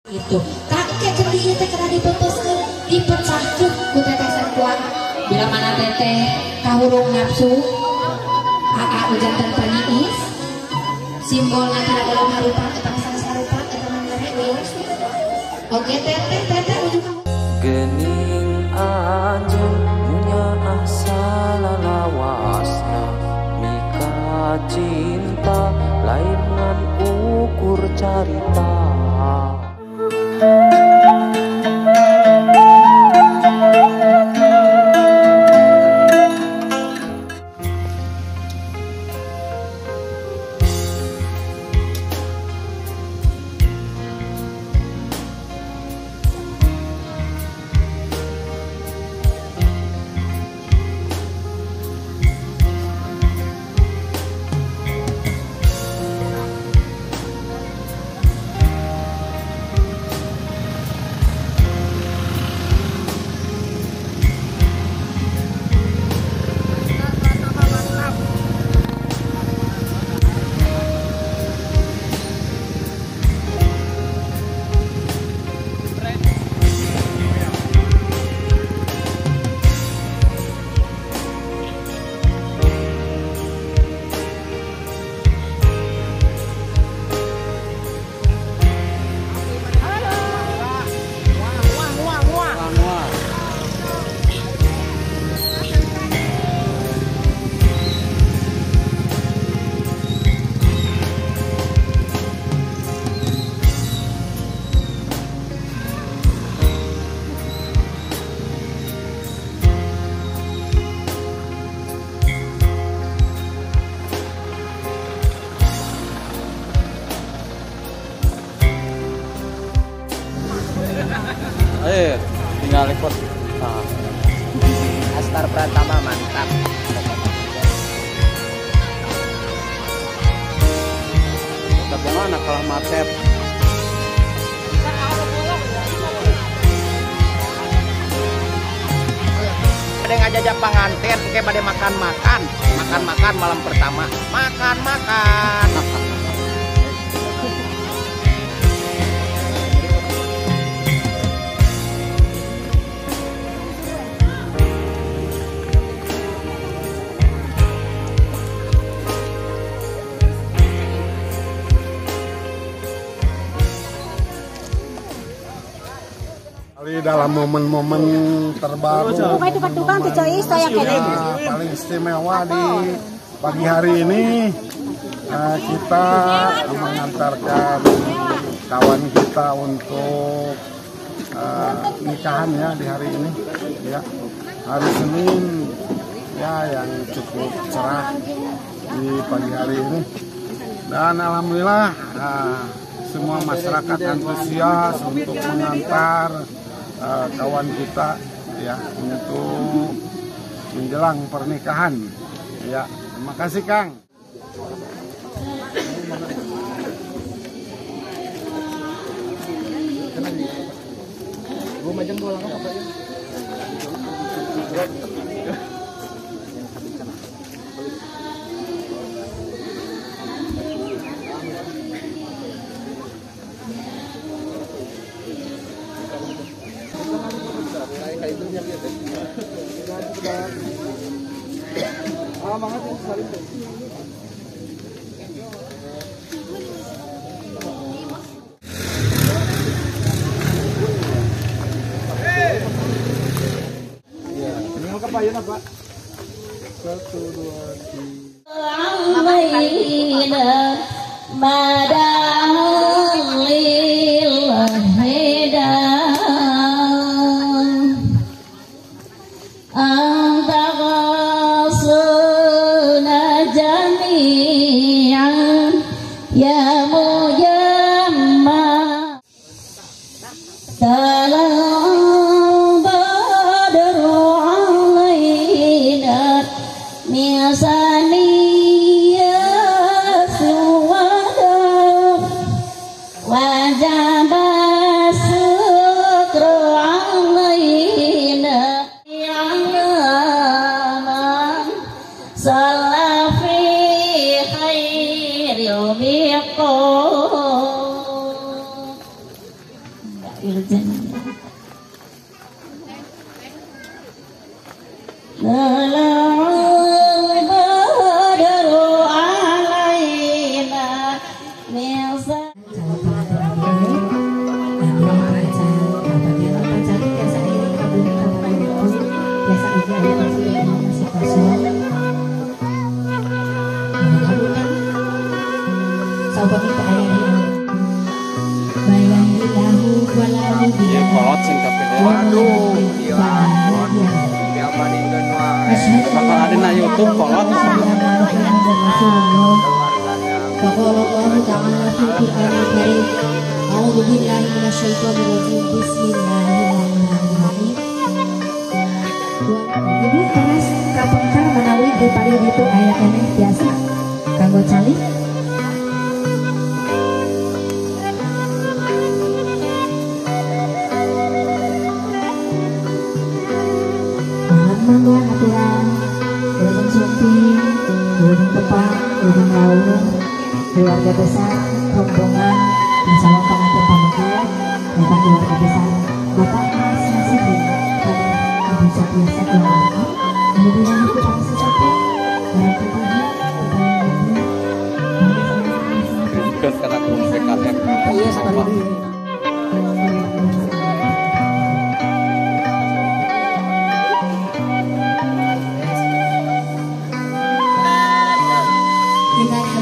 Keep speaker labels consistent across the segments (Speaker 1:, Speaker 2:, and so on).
Speaker 1: itu kakek kendi teh kena dipepeskeun dipecahkeun ku teteh sekuat bila mana teteh kahurung nafsu aa ujantan paniis simbolna tina dalam harupa eta sarupa eta mangare geus oke teteh ujung
Speaker 2: gening anjeun nya asal lawasna mika cinta lain ngan ukur carita.
Speaker 3: Tinggal ikut Astar Pratama mantap.
Speaker 4: Tabungan kalah matep.
Speaker 3: Ada yang ngajak panganten kayak pada makan-makan malam pertama makan.
Speaker 5: Dalam momen-momen terbaru paling istimewa di pagi hari ini kita mengantarkan kawan kita untuk nikahan ya di hari ini ya hari Senin ya yang cukup cerah di pagi hari ini dan alhamdulillah semua masyarakat antusias untuk mengantar kawan kita ya untuk menjelang pernikahan ya. Terima kasih Kang.
Speaker 4: Pak. 1, 2. Iya kolot sing tapi waduh bakal ada na YouTube kolot
Speaker 1: Jadi teras kapengkar menawi di paling itu ayah eneh biasa kanggo cali. Mangga aturan, urang sumping, urang tepang, urang laung, keluarga besar, rombongan, bersama pengantin pamungkas, datang keluarga besar, Bapak Mas Nasihin, dan Ibu Sapiasa Keluarga, kemudian itu pada sesuatu, orang terbaik,
Speaker 4: ikut karena belum PKM.
Speaker 1: Iya, sama ini.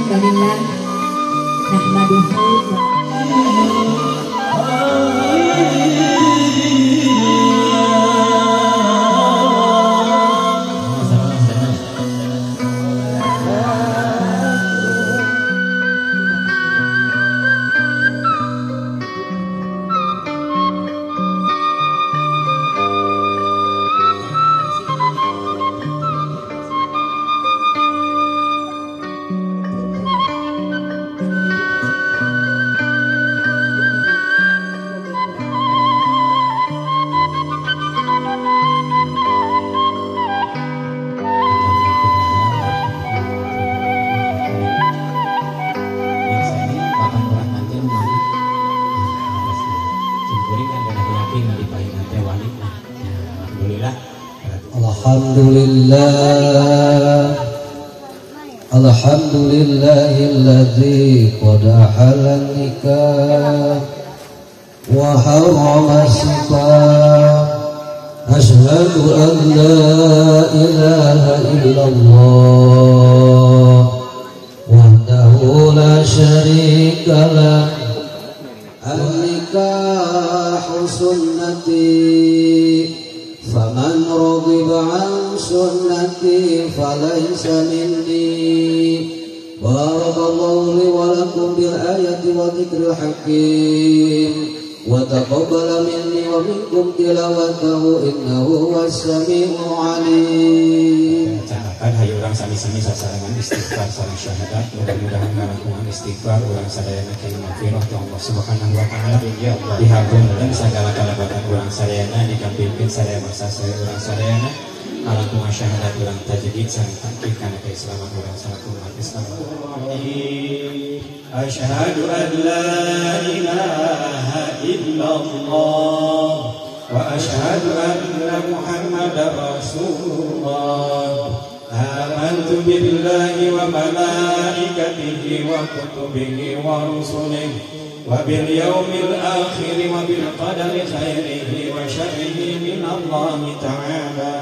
Speaker 1: Alhamdulillah nahmaduhu
Speaker 6: Alhamdulillahilladzi qad halal nikah wa harrama sifah. Asyhadu an la ilaha illallah wahdahu la syarika lah. An-nikahu sunnati faman raghiba an sunnati falaysa minni. Barakallahu li wa lakum bil ayati wa dzikril hakim wa taqabbala minni wa minkum tilawatahu innahu was-sami'ul 'alim.
Speaker 7: Catakan hayu urang sami-sami sasarangan istighfar sareng syahadat, mudah-mudahan ngalakukan istighfar urang sadayana kana mafirah ti Allah Subhanahu wa taala dihapunten sagala kalebatan urang sadayana dikampimpin sadaya masa saya urang sadayana ngalakukan syahadat urang tajdid sareng tahqiq kana keislaman urang salaku umat Islam. Asyhadu an la ilaha illallah wa asyhadu anna Muhammadar Rasulullah. Amantu billahi wa malaikatihi wa kutubihi wa rusulihi wa bil yaumil akhir wa bil qadari khairihi wa syarrihi min Allah ta'ala.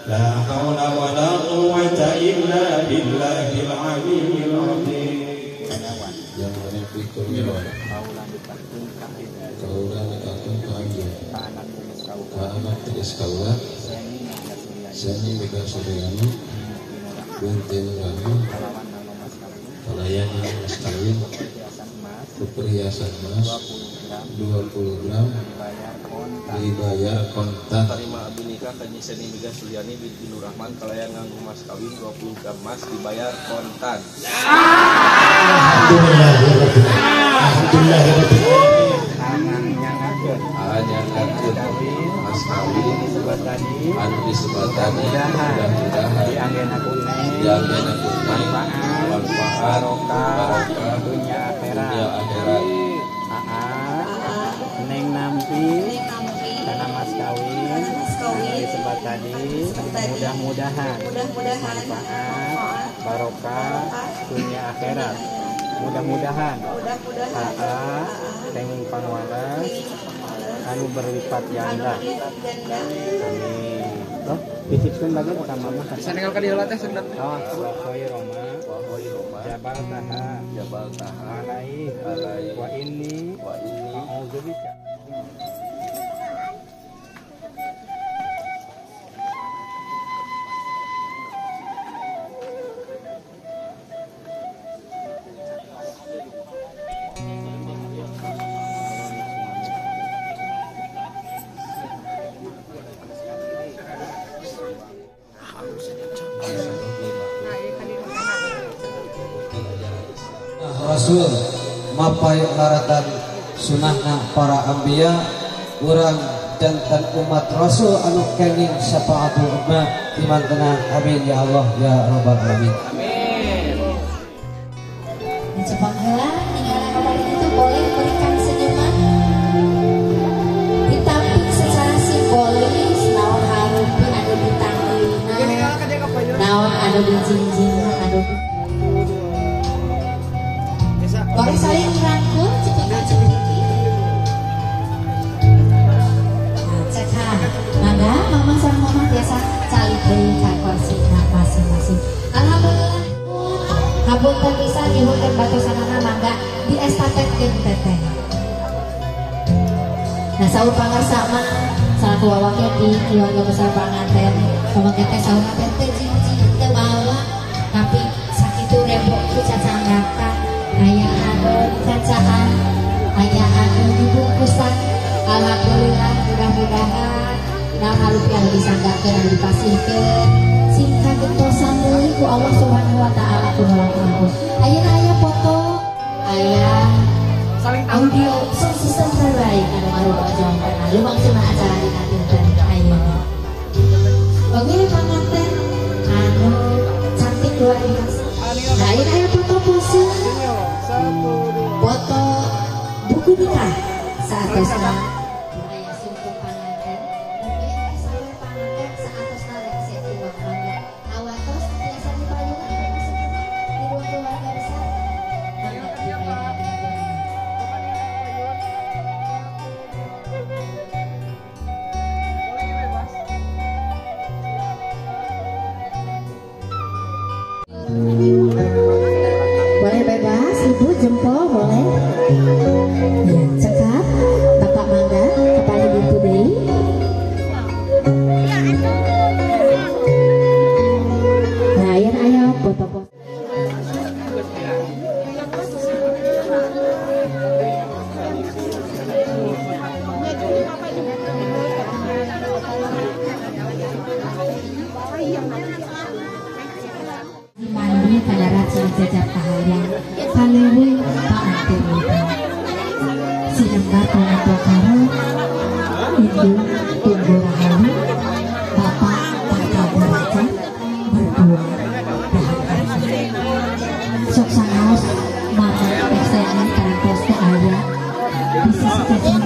Speaker 7: La haula wa la quwwata illa billahil aliyyil azim.
Speaker 6: Jangan pikir mewah. Kaulah akan bahagia. Anak tulis kaulah. Seni Mega Suryani binti Nurani pelayanan mas kawin perhiasan emas 20 gram dibayar kontan.
Speaker 8: Terima abdi nikah Kanyi Seni Mega Suryani binti Nurrahman pelayanan mas kawin 20 gram emas dibayar kontan.
Speaker 6: Alhamdulillah. Mas kawin anu disebatani mudah-mudahan dianggena kunai manfaat barokah dunia akhirat. Neng
Speaker 9: kesempatan ini mudah-mudahan manfaat barokah dunia akhirat. Mudah-mudahan tenging pangwalas anu berlipat ganda. Amin. Toh dititipkeun lagi ka mama.
Speaker 3: Sanengal ka diheula teh sedap.
Speaker 9: Oh, Khoi Roma. Jabal taha. Alai. Wa inni. A'udzubika.
Speaker 6: Rasul mapai laratan sunahna para ambiya urang jantan umat Rasul anu kenging syafaatul umma dimantena. Amin ya Allah ya rabbal alamin.
Speaker 1: Amin. Dicepang heula ninggalna kabar itu boleh berikan senyuman. Ditampik secara simbolis naon harupi anu ditanggeulina. Naon anu dijinjingna anu boleh saling merangkul cepika-cepiki. Cekha, mangga mama sama mama biasa calik deui ka korsina masing-masing. Alhamdulillah. Hapunten pisan ibu dan batosanana mangga diestafetkeun teteh. Nah saur pangarsama salaku wawake di keluarga besar panganten. Pamangke teh saur teh jinjing teu bawa tapi sakitu rembok ku cacanggakan. Aya anu cacaan, aya anu dibungkusan. Alhamdulillah mudah-mudahan nah rupiah disanggakeun anu dipasihkeun sing kagentosan deui ku Allah Subhanahu wa taala kunaon. Ayeuna aya foto, aya audio sistem terbaik anu ngarupa jawaban lumangsuna acara dina dinten ayeuna. Oge panganten anu cantik luar biasa. Nah, ayeuna aya foto pose. Foto buku nikah saatosna aya sungguh panganten sawer panganten saatosna resepsi uang mangga awatos biasa dipayungan di dua keluarga besar mangga dipayungan. Boleh bebas, ibu jempol boleh. Ya, cekap, bapak mangga, kepala bintu deui. Nah, ayo foto-foto. Mandi kana racil jajak kahayang kaleuweung paanteun sinembar panato karo itu tunggu rahayu bapak kakak beraca berdua dahan sok sangaos mama eksenan karantos teh aya di sisi kecil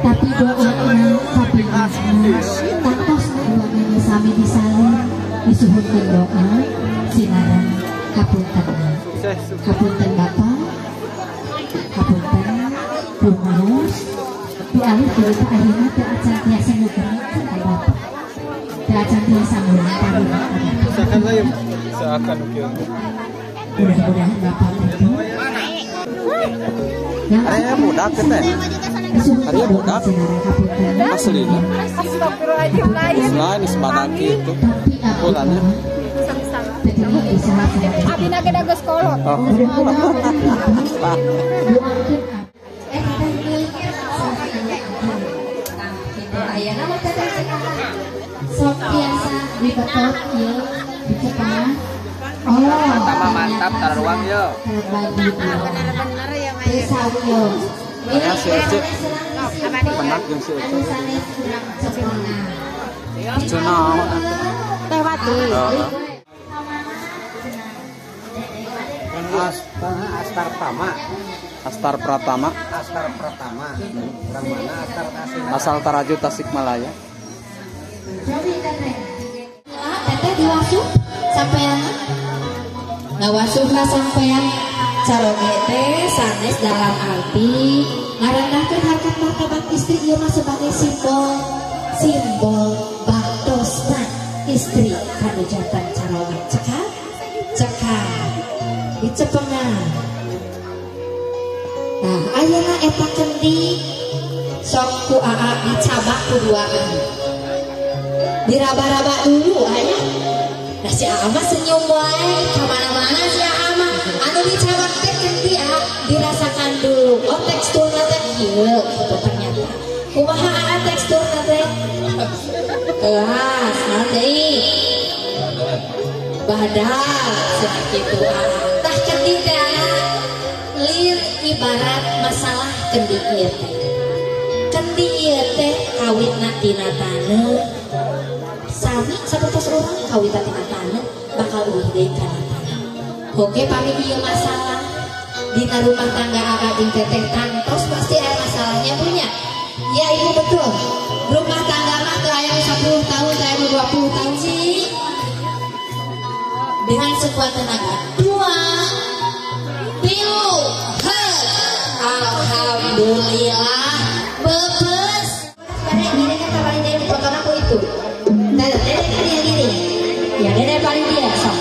Speaker 1: tapi doakeun kapingasna tantos duanana sami disalin disuhutkeun doa sinaran kapunten bapak kapunten rumaos dialih cerita akhirnya teu acan tiasa nyukeun ka bapak teu acan tiasa mulang taruna
Speaker 4: seakan kieu.
Speaker 1: Mudah-mudahan bapak itu yang
Speaker 4: Aya budak teh. Aya budak aslina. Lain sebadan kitu. Pulannya
Speaker 1: Abina gede geus kolot. Ayeuna mah teh sok biasa dibetot ieu dicepang. Oh,
Speaker 3: mantap taruang yo.
Speaker 1: Bener ya mah. Sawi yo.
Speaker 4: Aya si Ece. Penak jeung si Ece. Cenah.
Speaker 1: Tewati.
Speaker 4: Astar Pratama.
Speaker 3: Astar Pratama. Orang mana Astar Tasik?
Speaker 4: Asal Taraju Tasikmalaya.
Speaker 1: Jadi teteh. Teteh diwasuh sampean. Ngawasuhna sampean caroge teh sanes dalam arti ngarendahkeun harkat martabat istri ieu mah sebagai simbol baktosna istri kanu jantan caroge cekal dicepengan. Nah ayeuna eta kendi sok ku aa dicabak kuduaan diraba-raba dulu aya. Nah si aa mah senyum wae kemana-mana si aa mah anu dicabak teh kendi dirasakan dulu. Oh teksturna teh kieu gitu ternyata. Kumaha aa teksturna teh? Kelas nanti badak cenah kitu aa. Tah kendi teh lir ibarat masalah kendi ieu teh. Kendi ieu teh kawitna tina taneuh sami sapertos urang kawitna tina taneuh bakal ulih deui kana taneuh. Oke pami ieu masalah dina rumah tangga aa jeung teteh kantos pasti aya masalahnya punya. Ya ibu betul. Rumah tangga mah teu aya 10 tahun, teu aya 20 tahun sih. Dengan sekuat tenaga. 2 pilu. Alhamdulillah. Bebes. Karena ini kan paling dia dipotong aku itu. Nah, dedek kan yang gini. Ya dedek paling biasa.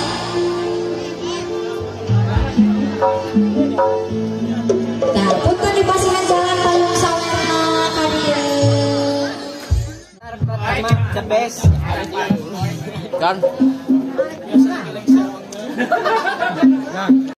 Speaker 1: Nah, putar di pasingan jalan payung sawerna kadia.
Speaker 9: Pertama the best.
Speaker 3: Kan.
Speaker 9: Nah.